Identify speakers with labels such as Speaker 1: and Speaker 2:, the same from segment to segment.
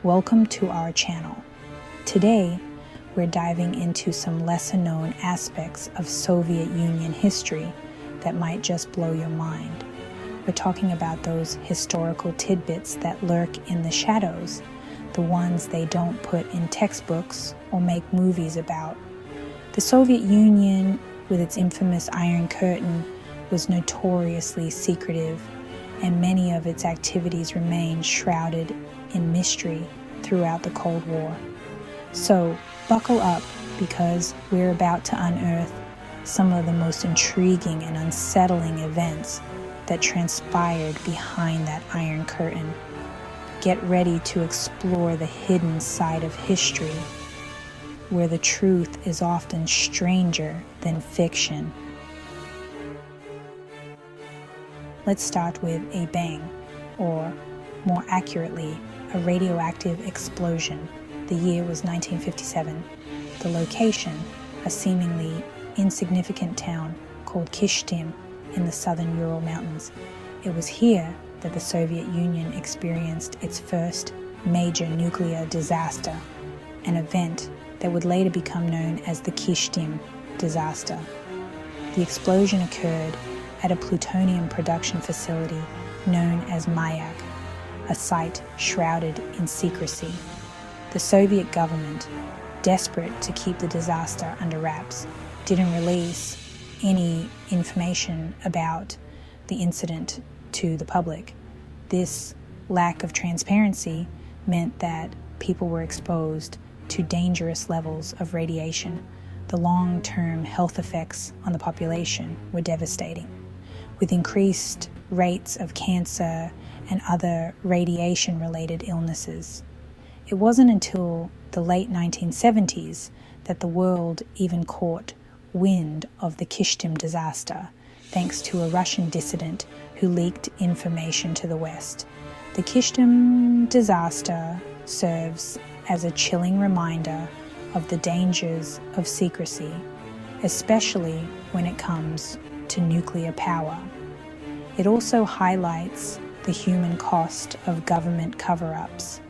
Speaker 1: Welcome to our channel. Today, we're diving into some lesser-known aspects of Soviet Union history that might just blow your mind. We're talking about those historical tidbits that lurk in the shadows, the ones they don't put in textbooks or make movies about. The Soviet Union, with its infamous Iron Curtain, was notoriously secretive, and many of its activities remain shrouded in mystery throughout the Cold War. So, buckle up, because we're about to unearth some of the most intriguing and unsettling events that transpired behind that Iron Curtain. Get ready to explore the hidden side of history, where the truth is often stranger than fiction. Let's start with a bang, or more accurately, a radioactive explosion. The year was 1957. The location, a seemingly insignificant town called Kishtim in the southern Ural Mountains. It was here that the Soviet Union experienced its first major nuclear disaster, an event that would later become known as the Kishtim disaster. The explosion occurred at a plutonium production facility known as Mayak, a site shrouded in secrecy. The Soviet government, desperate to keep the disaster under wraps, didn't release any information about the incident to the public. This lack of transparency meant that people were exposed to dangerous levels of radiation. The long-term health effects on the population were devastating, with increased rates of cancer and other radiation-related illnesses. It wasn't until the late 1970s that the world even caught wind of the Kishtim disaster, thanks to a Russian dissident who leaked information to the West. The Kishtim disaster serves as a chilling reminder of the dangers of secrecy, especially when it comes to nuclear power. It also highlights the human cost of government cover-ups.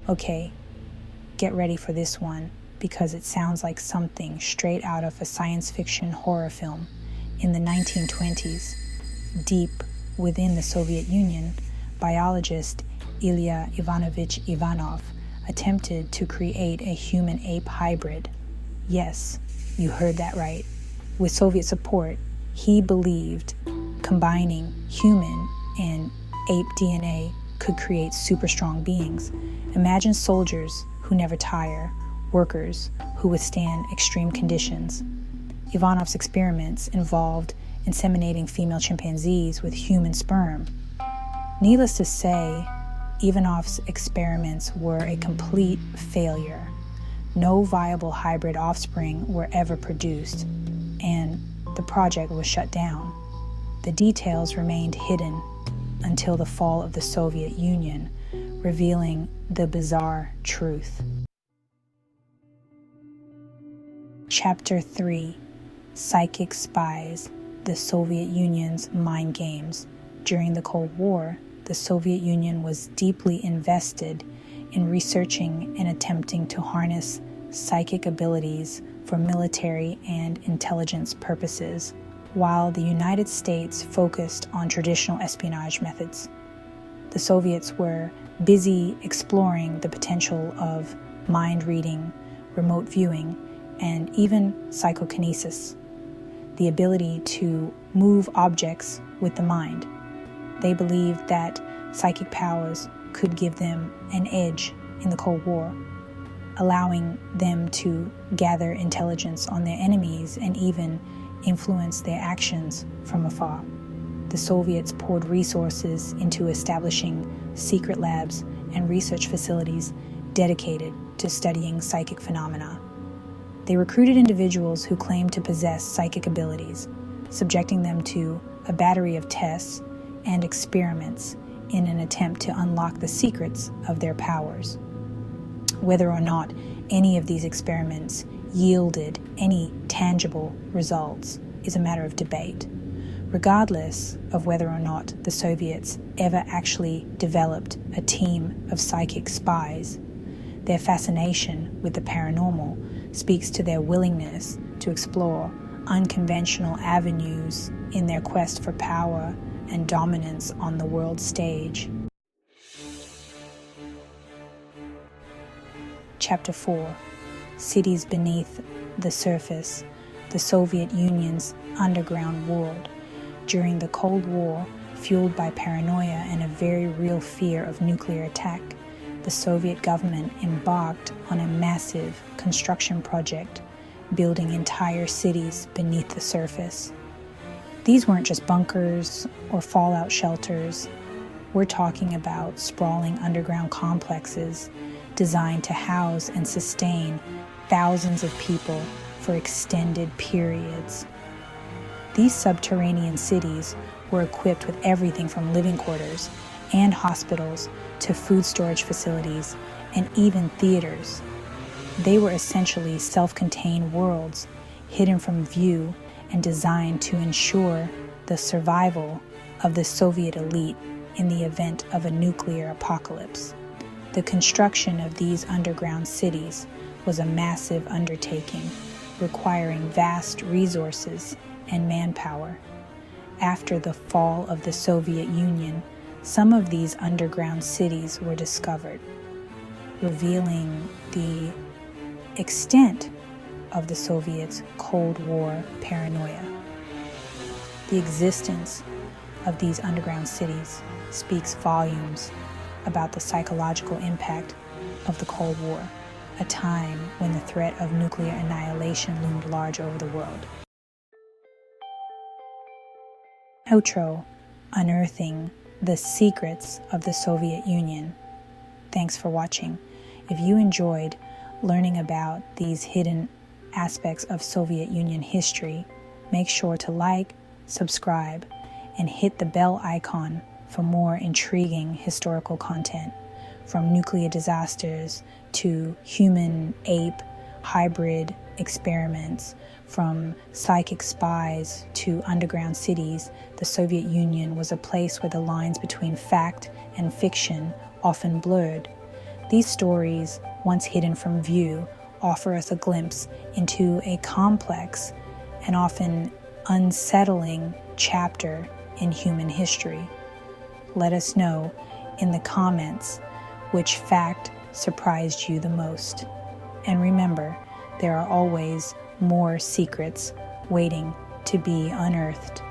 Speaker 1: Okay, get ready for this one, because it sounds like something straight out of a science fiction horror film. In the 1920s, deep within the Soviet Union, biologist Ilya Ivanovich Ivanov attempted to create a human-ape hybrid. Yes, you heard that right. With Soviet support, he believed combining human and ape DNA could create super strong beings. Imagine soldiers who never tire, workers who withstand extreme conditions. Ivanov's experiments involved inseminating female chimpanzees with human sperm. Needless to say, Ivanov's experiments were a complete failure. No viable hybrid offspring were ever produced, and the project was shut down. The details remained hidden until the fall of the Soviet Union, revealing the bizarre truth. Chapter 3: Psychic Spies, the Soviet Union's Mind Games. During the Cold War, the Soviet Union was deeply invested in researching and attempting to harness psychic abilities for military and intelligence purposes, while the United States focused on traditional espionage methods. The Soviets were busy exploring the potential of mind reading, remote viewing, and even psychokinesis, the ability to move objects with the mind. They believed that psychic powers could give them an edge in the Cold War, allowing them to gather intelligence on their enemies and even influence their actions from afar. The Soviets poured resources into establishing secret labs and research facilities dedicated to studying psychic phenomena. They recruited individuals who claimed to possess psychic abilities, subjecting them to a battery of tests and experiments in an attempt to unlock the secrets of their powers. Whether or not any of these experiments yielded any tangible results is a matter of debate. Regardless of whether or not the Soviets ever actually developed a team of psychic spies, their fascination with the paranormal speaks to their willingness to explore unconventional avenues in their quest for power and dominance on the world stage. Chapter 4: Cities Beneath the Surface, the Soviet Union's underground world. During the Cold War, fueled by paranoia and a very real fear of nuclear attack, the Soviet government embarked on a massive construction project, building entire cities beneath the surface. These weren't just bunkers or fallout shelters. We're talking about sprawling underground complexes designed to house and sustain thousands of people for extended periods. These subterranean cities were equipped with everything from living quarters and hospitals to food storage facilities and even theaters. They were essentially self-contained worlds, hidden from view and designed to ensure the survival of the Soviet elite in the event of a nuclear apocalypse. The construction of these underground cities was a massive undertaking, requiring vast resources and manpower. After the fall of the Soviet Union, some of these underground cities were discovered, revealing the extent of the Soviets' Cold War paranoia. The existence of these underground cities speaks volumes about the psychological impact of the Cold War, a time when the threat of nuclear annihilation loomed large over the world. Outro: Unearthing the Secrets of the Soviet Union. Thanks for watching. If you enjoyed learning about these hidden aspects of Soviet Union history, make sure to like, subscribe, and hit the bell icon for more intriguing historical content, from nuclear disasters to human-ape hybrid experiments, from psychic spies to underground cities. The Soviet Union was a place where the lines between fact and fiction often blurred. These stories, once hidden from view, offer us a glimpse into a complex and often unsettling chapter in human history. Let us know in the comments which fact surprised you the most. And remember, there are always more secrets waiting to be unearthed.